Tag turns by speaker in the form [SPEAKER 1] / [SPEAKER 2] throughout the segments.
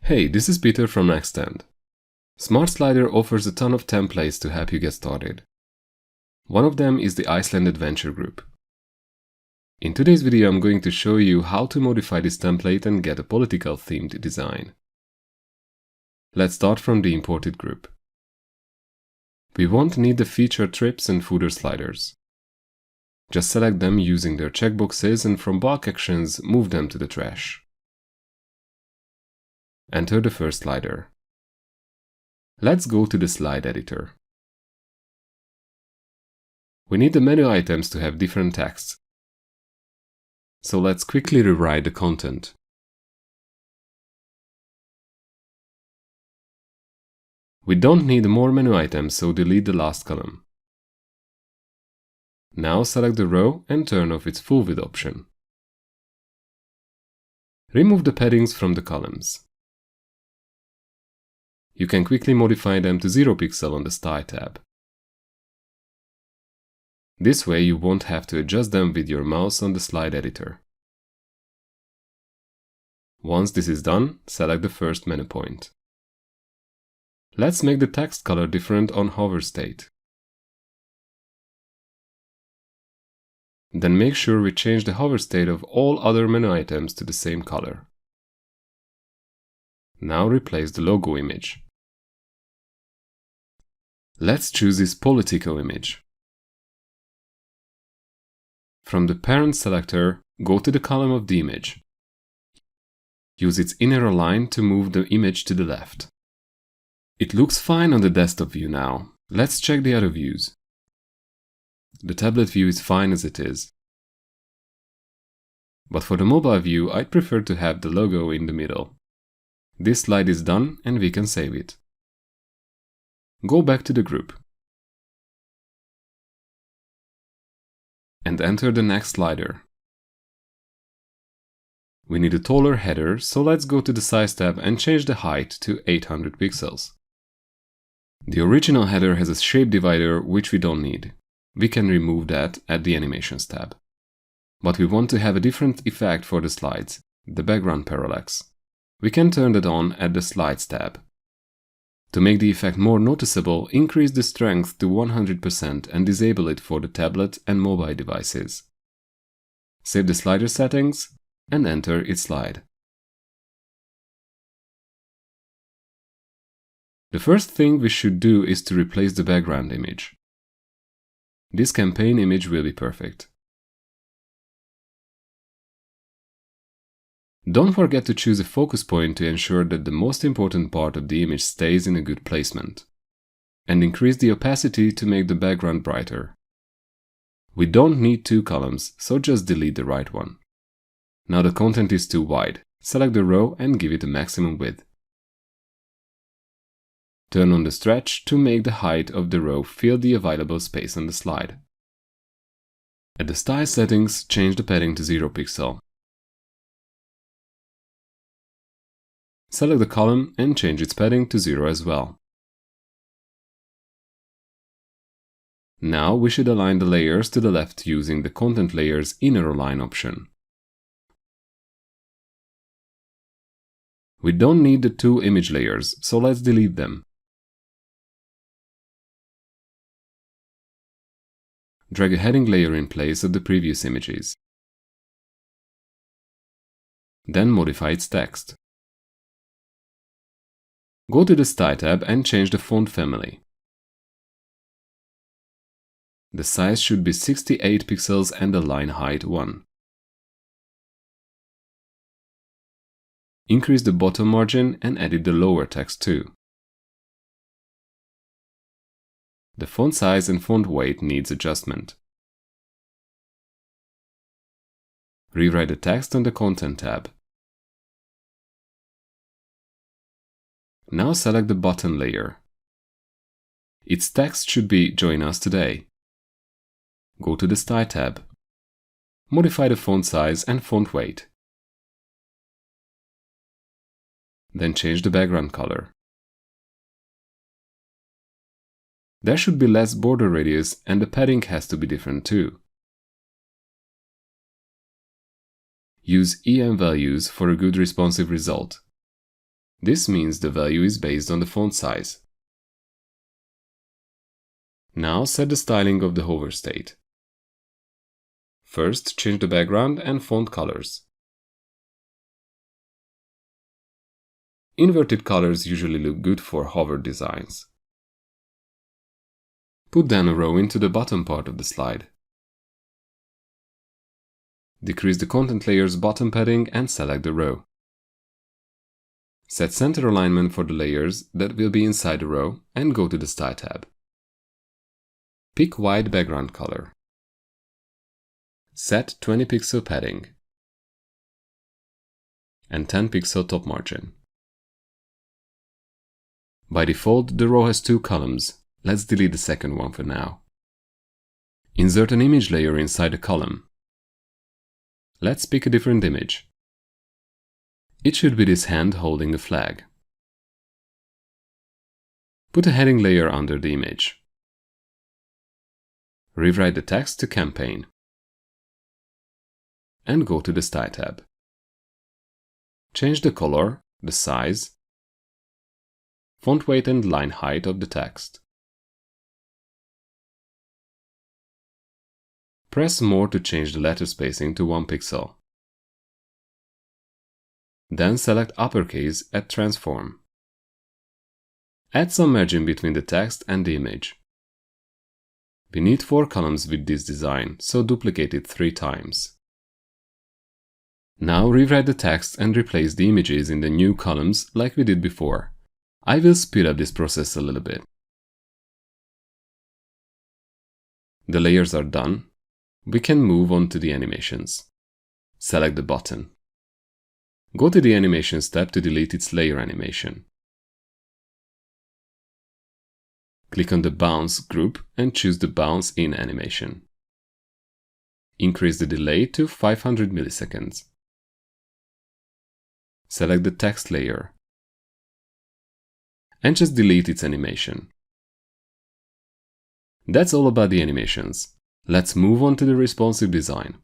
[SPEAKER 1] Hey, this is Peter from Iceland. Smart Slider offers a ton of templates to help you get started. One of them is the Iceland Adventure Group. In today's video, I'm going to show you how to modify this template and get a political themed design. Let's start from the imported group. We won't need the feature trips and footer sliders. Just select them using their checkboxes and from bulk actions, move them to the trash. Enter the first slider. Let's go to the slide editor. We need the menu items to have different texts. So let's quickly rewrite the content. We don't need more menu items, so delete the last column. Now select the row and turn off its full width option. Remove the paddings from the columns. You can quickly modify them to 0 pixel on the Style tab. This way you won't have to adjust them with your mouse on the slide editor. Once this is done, select the first menu point. Let's make the text color different on hover state. Then make sure we change the hover state of all other menu items to the same color. Now replace the logo image. Let's choose this political image. From the parent selector, go to the column of the image. Use its inner align to move the image to the left. It looks fine on the desktop view now. Let's check the other views. The tablet view is fine as it is. But for the mobile view, I'd prefer to have the logo in the middle. This slide is done and we can save it. Go back to the group. And enter the next slider. We need a taller header, so let's go to the Size tab and change the height to 800 pixels. The original header has a shape divider, which we don't need. We can remove that at the Animations tab. But we want to have a different effect for the slides, the background parallax. We can turn that on at the Slides tab. To make the effect more noticeable, increase the strength to 100% and disable it for the tablet and mobile devices. Save the slider settings and enter its slide. The first thing we should do is to replace the background image. This campaign image will be perfect. Don't forget to choose a focus point to ensure that the most important part of the image stays in a good placement. And increase the opacity to make the background brighter. We don't need two columns, so just delete the right one. Now the content is too wide. Select the row and give it a maximum width. Turn on the stretch to make the height of the row fill the available space on the slide. At the Style settings, change the padding to 0 pixel. Select the column and change its padding to 0 as well. Now we should align the layers to the left using the Content Layers Inner Align option. We don't need the two image layers, so let's delete them. Drag a heading layer in place of the previous images. Then modify its text. Go to the Style tab and change the font family. The size should be 68 pixels and the line height 1. Increase the bottom margin and edit the lower text too. The font size and font weight needs adjustment. Rewrite the text on the Content tab. Now select the button layer. Its text should be Join us today. Go to the Style tab. Modify the font size and font weight. Then change the background color. There should be less border radius and the padding has to be different too. Use EM values for a good responsive result. This means the value is based on the font size. Now set the styling of the hover state. First, change the background and font colors. Inverted colors usually look good for hover designs. Put down a row into the bottom part of the slide. Decrease the content layer's bottom padding and select the row. Set center alignment for the layers that will be inside the row and go to the Style tab. Pick white background color. Set 20 pixel padding and 10 pixel top margin. By default, the row has 2 columns. Let's delete the second one for now. Insert an image layer inside the column. Let's pick a different image. It should be this hand holding a flag. Put a heading layer under the image. Rewrite the text to campaign. And go to the Style tab. Change the color, the size, font weight and line height of the text. Press More to change the letter spacing to 1 pixel. Then select Uppercase at Transform. Add some margin between the text and the image. We need 4 columns with this design, so duplicate it 3 times. Now rewrite the text and replace the images in the new columns like we did before. I will speed up this process a little bit. The layers are done. We can move on to the animations. Select the button. Go to the Animations tab to delete its layer animation. Click on the Bounce group and choose the Bounce In animation. Increase the delay to 500 milliseconds. Select the text layer and just delete its animation. That's all about the animations. Let's move on to the responsive design.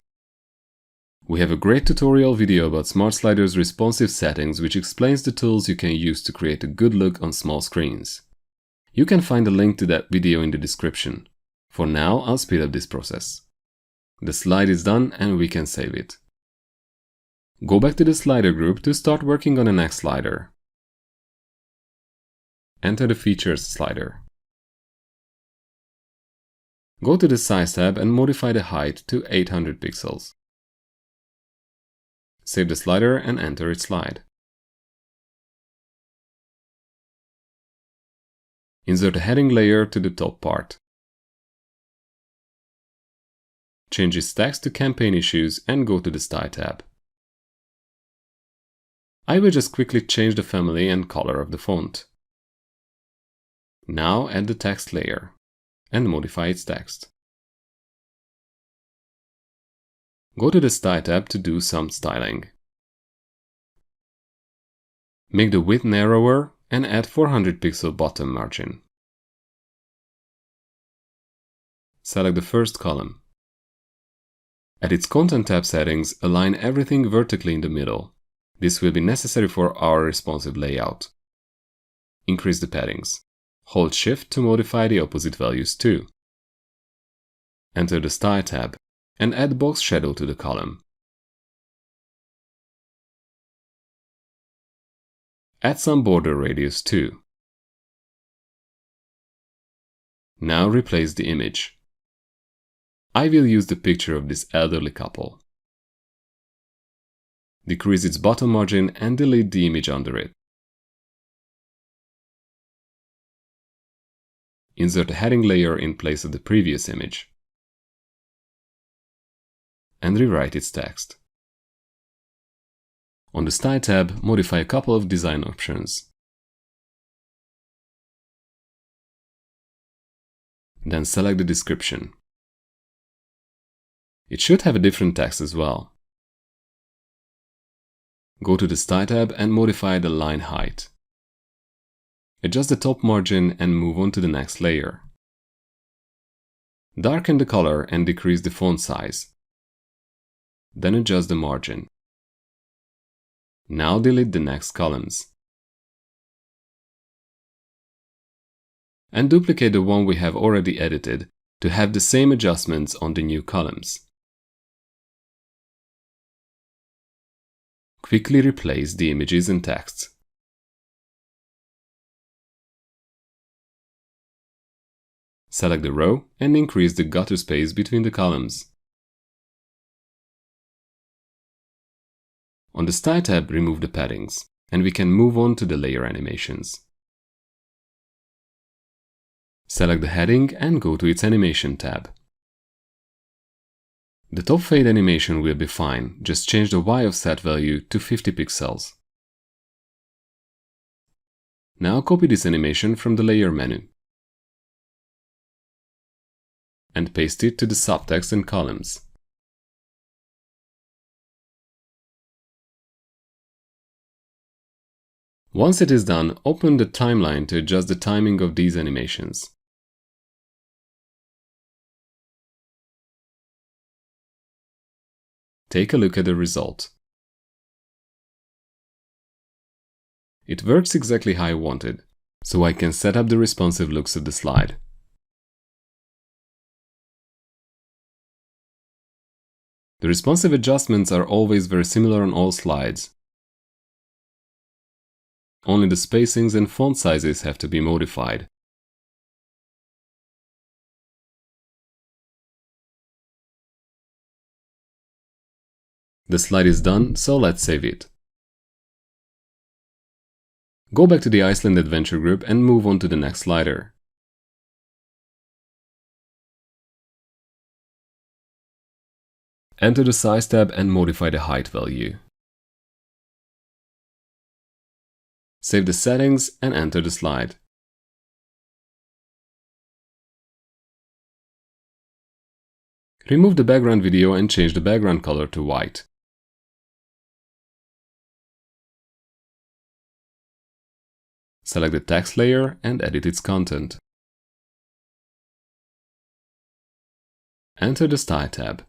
[SPEAKER 1] We have a great tutorial video about Smart Slider's responsive settings which explains the tools you can use to create a good look on small screens. You can find a link to that video in the description. For now, I'll speed up this process. The slide is done and we can save it. Go back to the slider group to start working on the next slider. Enter the Features slider. Go to the Size tab and modify the height to 800 pixels. Save the slider and enter its slide. Insert a heading layer to the top part. Change its text to Campaign Issues and go to the Style tab. I will just quickly change the family and color of the font. Now add the text layer and modify its text. Go to the Style tab to do some styling. Make the width narrower and add 400 pixel bottom margin. Select the first column. At its Content tab settings, align everything vertically in the middle. This will be necessary for our responsive layout. Increase the paddings. Hold Shift to modify the opposite values too. Enter the Style tab and add box shadow to the column. Add some border radius too. Now replace the image. I will use the picture of this elderly couple. Decrease its bottom margin and delete the image under it. Insert a heading layer in place of the previous image. And rewrite its text. On the Style tab, modify a couple of design options. Then select the description. It should have a different text as well. Go to the Style tab and modify the line height. Adjust the top margin and move on to the next layer. Darken the color and decrease the font size. Then adjust the margin. Now delete the next columns. and duplicate the one we have already edited to have the same adjustments on the new columns. Quickly replace the images and texts. Select the row and increase the gutter space between the columns. On the Style tab, remove the paddings, and we can move on to the layer animations. Select the heading and go to its Animation tab. The top fade animation will be fine, just change the Y offset value to 50 pixels. Now copy this animation from the Layer menu and paste it to the subtext and columns. Once it is done, open the timeline to adjust the timing of these animations. Take a look at the result. It works exactly how I wanted, so I can set up the responsive looks of the slide. The responsive adjustments are always very similar on all slides. Only the spacings and font sizes have to be modified. The slide is done, so let's save it. Go back to the Iceland Adventure Group and move on to the next slider. Enter the Size tab and modify the height value. Save the settings and enter the slide. Remove the background video and change the background color to white. Select the text layer and edit its content. Enter the Style tab.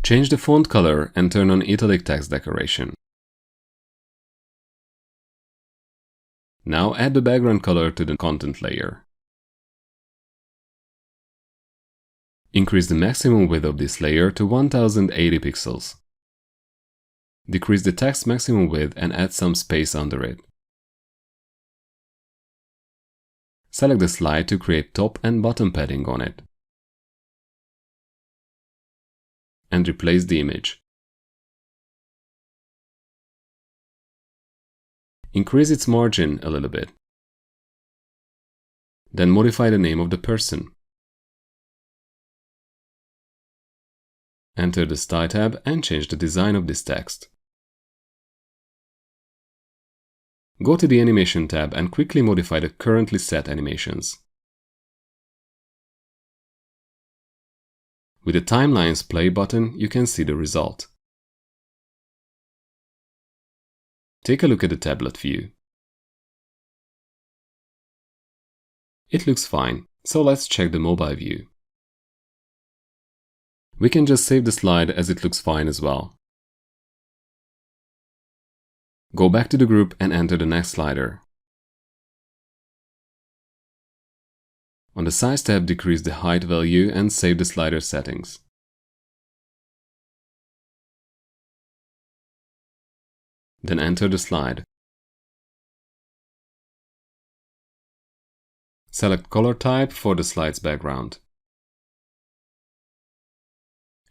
[SPEAKER 1] Change the font color and turn on italic text decoration. Now add the background color to the content layer. Increase the maximum width of this layer to 1080 pixels. Decrease the text maximum width and add some space under it. Select the slide to create top and bottom padding on it. And replace the image. Increase its margin a little bit. Then modify the name of the person. Enter the Style tab and change the design of this text. Go to the Animation tab and quickly modify the currently set animations. With the Timeline's play button, you can see the result. Take a look at the tablet view. It looks fine, so let's check the mobile view. We can just save the slide as it looks fine as well. Go back to the group and enter the next slider. On the Size tab, decrease the height value and save the slider settings. Then enter the slide. Select color type for the slide's background.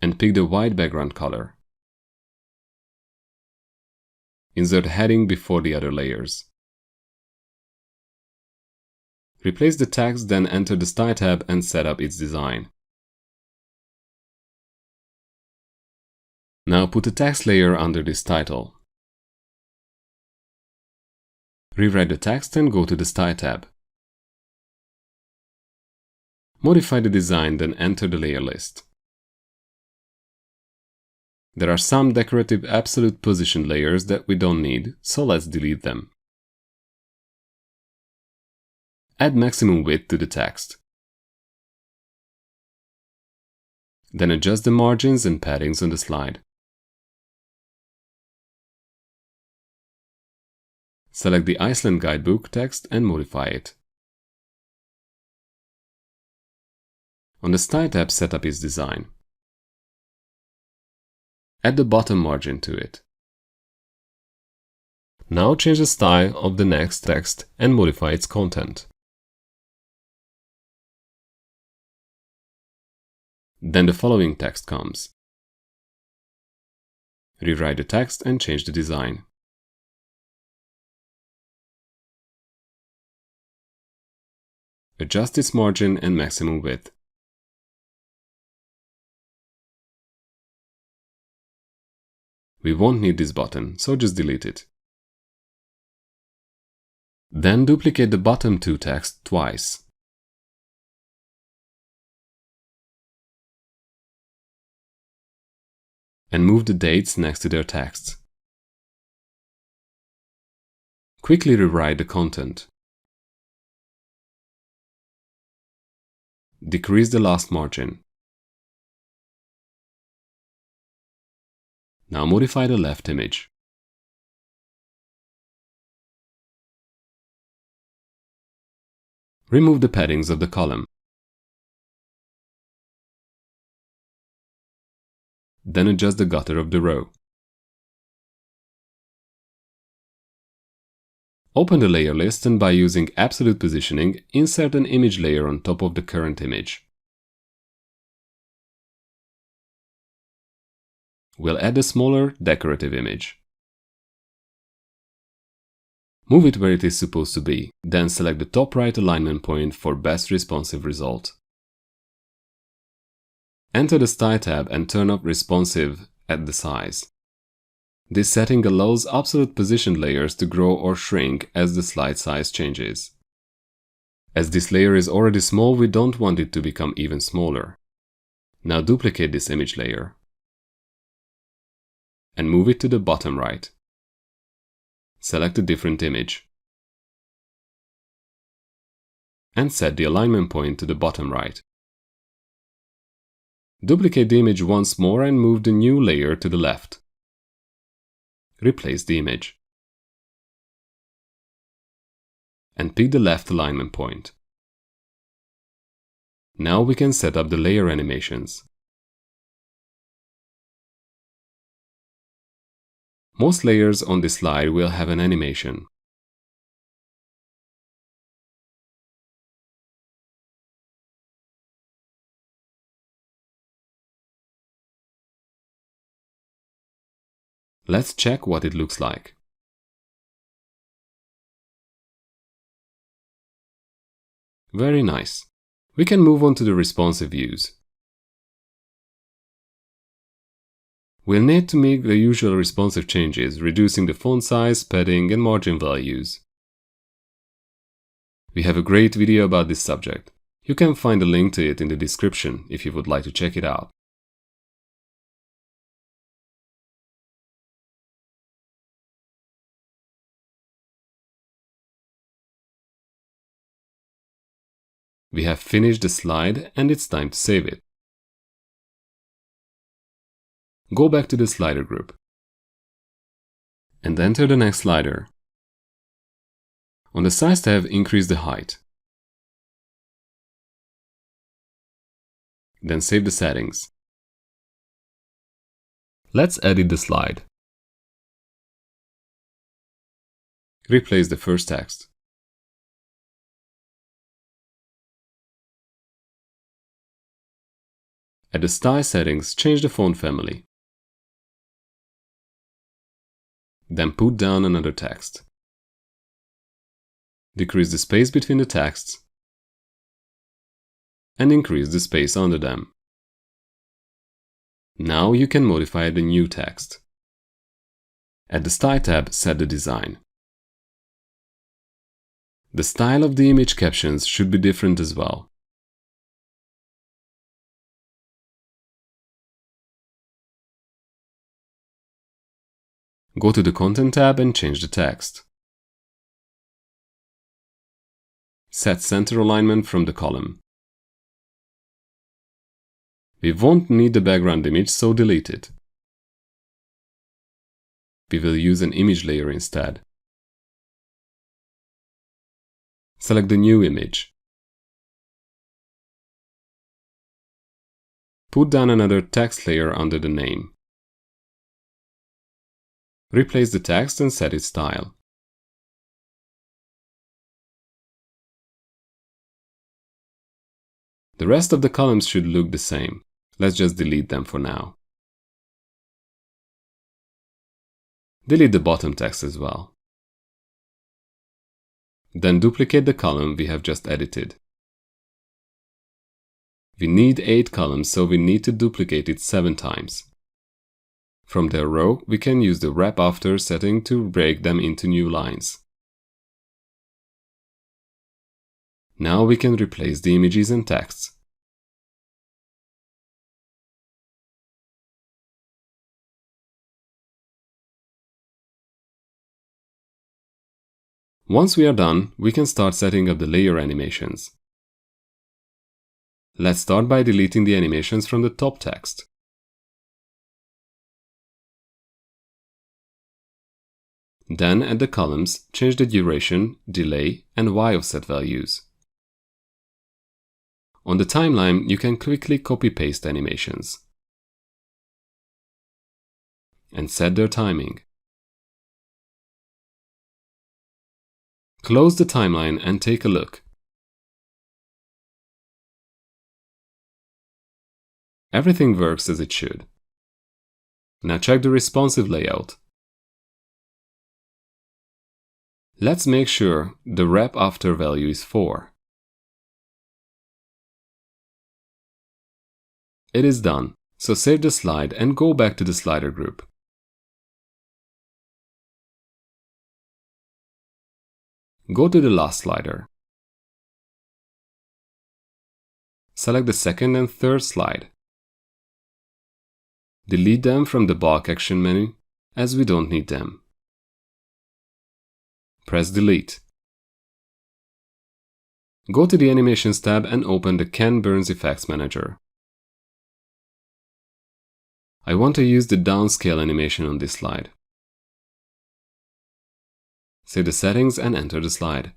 [SPEAKER 1] And pick the white background color. Insert a heading before the other layers. Replace the text, then enter the Style tab and set up its design. Now put a text layer under this title. Rewrite the text and go to the Style tab. Modify the design, then enter the layer list. There are some decorative absolute position layers that we don't need, so let's delete them. Add maximum width to the text. Then adjust the margins and paddings on the slide. Select the Iceland guidebook text and modify it. On the Style tab, set up its design. Add the bottom margin to it. Now change the style of the next text and modify its content. Then the following text comes. Rewrite the text and change the design. Adjust its margin and maximum width. We won't need this button, so just delete it. Then duplicate the bottom two text twice. And move the dates next to their texts. Quickly rewrite the content. Decrease the last margin. Now modify the left image. Remove the paddings of the column. Then adjust the gutter of the row. Open the layer list and by using absolute positioning, insert an image layer on top of the current image. We'll add a smaller, decorative image. Move it where it is supposed to be, then select the top right alignment point for best responsive result. Enter the Style tab and turn up Responsive at the size. This setting allows absolute position layers to grow or shrink as the slide size changes. As this layer is already small, we don't want it to become even smaller. Now duplicate this image layer and move it to the bottom right. Select a different image and set the alignment point to the bottom right. Duplicate the image once more and move the new layer to the left. Replace the image and pick the left alignment point. Now we can set up the layer animations. Most layers on this slide will have an animation. Let's check what it looks like. Very nice. We can move on to the responsive views. We'll need to make the usual responsive changes, reducing the font size, padding, and margin values. We have a great video about this subject. You can find a link to it in the description if you would like to check it out. We have finished the slide and it's time to save it. Go back to the slider group and enter the next slider. On the size tab, increase the height. Then save the settings. Let's edit the slide. Replace the first text. At the style settings, change the font family. Then put down another text. Decrease the space between the texts and increase the space under them. Now you can modify the new text. At the Style tab, set the design. The style of the image captions should be different as well. Go to the Content tab and change the text. Set center alignment from the column. We won't need the background image, so delete it. We will use an image layer instead. Select the new image. Put down another text layer under the name. Replace the text and set its style. The rest of the columns should look the same. Let's just delete them for now. Delete the bottom text as well. Then duplicate the column we have just edited. We need 8 columns, so we need to duplicate it 7 times. From their row, we can use the wrap after setting to break them into new lines. Now we can replace the images and texts. Once we are done, we can start setting up the layer animations. Let's start by deleting the animations from the top text. Then, at the columns, change the duration, delay, and Y offset values. On the timeline, you can quickly copy-paste animations and set their timing. Close the timeline and take a look. Everything works as it should. Now check the responsive layout. Let's make sure the wrap after value is 4. It is done, so save the slide and go back to the slider group. Go to the last slider. Select the second and third slide. Delete them from the bulk action menu, as we don't need them. Press Delete. Go to the Animations tab and open the Ken Burns Effects Manager. I want to use the downscale animation on this slide. Save the settings and enter the slide.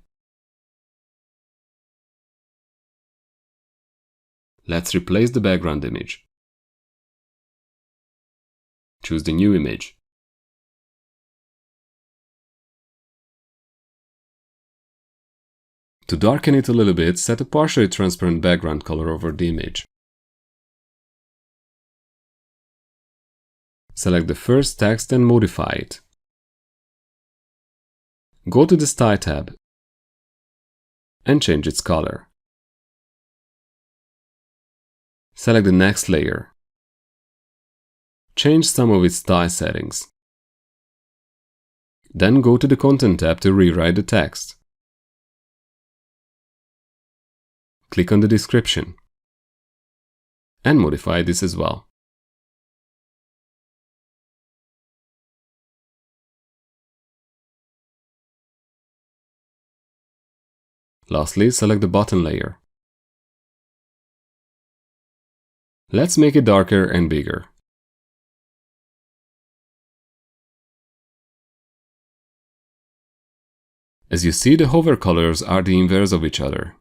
[SPEAKER 1] Let's replace the background image. Choose the new image. To darken it a little bit, set a partially transparent background color over the image. Select the first text and modify it. Go to the Style tab and change its color. Select the next layer. Change some of its style settings. Then go to the Content tab to rewrite the text. Click on the description and modify this as well. Lastly, select the button layer. Let's make it darker and bigger. As you see, the hover colors are the inverse of each other.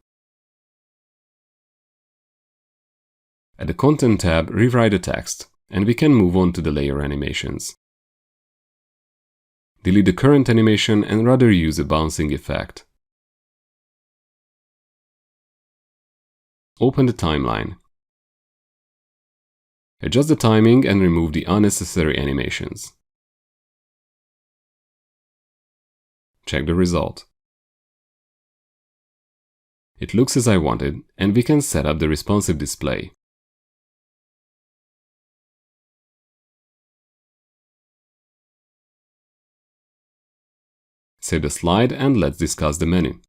[SPEAKER 1] At the Content tab, rewrite the text, and we can move on to the layer animations. Delete the current animation and rather use a bouncing effect. Open the timeline. Adjust the timing and remove the unnecessary animations. Check the result. It looks as I wanted, and we can set up the responsive display. Save the slide and let's discuss the menu.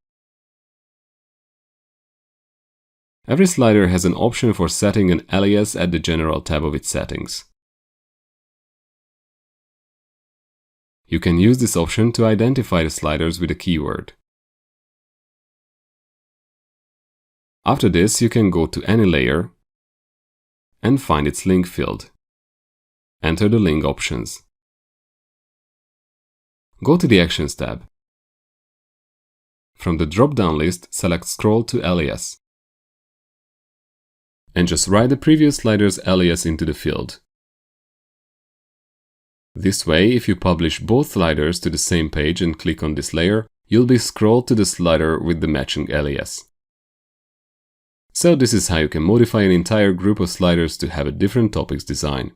[SPEAKER 1] Every slider has an option for setting an alias at the General tab of its settings. You can use this option to identify the sliders with a keyword. After this, you can go to any layer and find its link field. Enter the link options. Go to the Actions tab. From the drop-down list, select Scroll to Alias. And just write the previous slider's alias into the field. This way, if you publish both sliders to the same page and click on this layer, you'll be scrolled to the slider with the matching alias. So this is how you can modify an entire group of sliders to have a different topics design.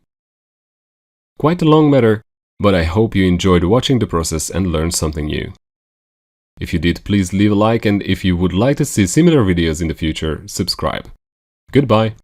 [SPEAKER 1] Quite a long matter, but I hope you enjoyed watching the process and learned something new. If you did, please leave a like, and if you would like to see similar videos in the future, subscribe. Goodbye!